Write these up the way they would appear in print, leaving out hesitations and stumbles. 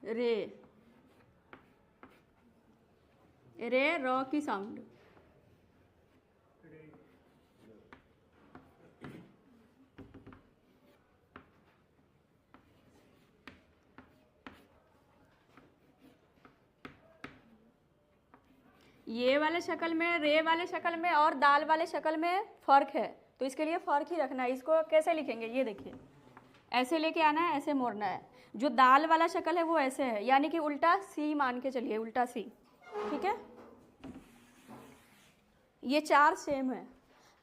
रे, रे रॉ की साउंड। ये वाले शक्ल में, रे वाले शक्ल में और दाल वाले शक्ल में फ़र्क है, तो इसके लिए फ़र्क ही रखना है। इसको कैसे लिखेंगे, ये देखिए, ऐसे लेके आना है, ऐसे मोड़ना है। जो दाल वाला शक्ल है वो ऐसे है, यानी कि उल्टा सी मान के चलिए, उल्टा सी, ठीक है। ये चार सेम है।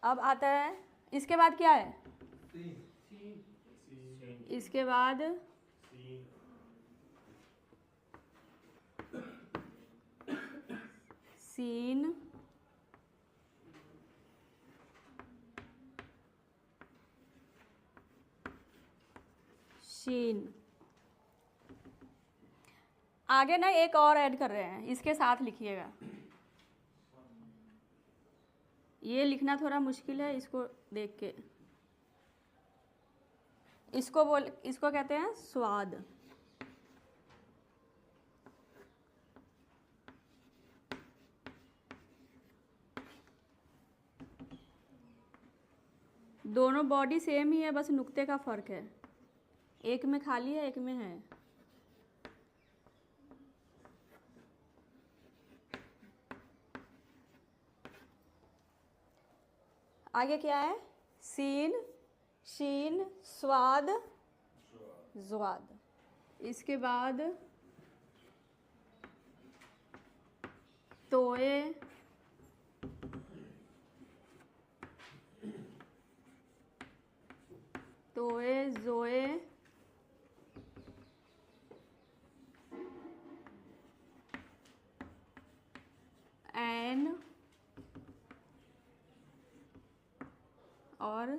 अब आता है, इसके बाद क्या है, इसके बाद सीन, शीन। आगे ना एक और ऐड कर रहे हैं, इसके साथ लिखिएगा। ये लिखना थोड़ा मुश्किल है, इसको देख के। इसको कहते हैं स्वाद। दोनों बॉडी सेम ही है, बस नुक्ते का फ़र्क है, एक में खाली है, एक में है। आगे क्या है, सीन, शीन, स्वाद, ज्वाद। इसके बाद तोए, तोए, जोए, एन और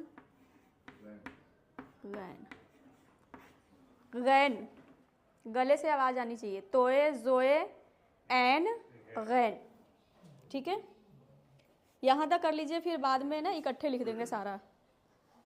वैन। गैन, गले से आवाज़ आनी चाहिए। तोए, जोए, एन, गैन, ठीक है। यहाँ तक कर लीजिए, फिर बाद में ना इकट्ठे लिख देंगे सारा।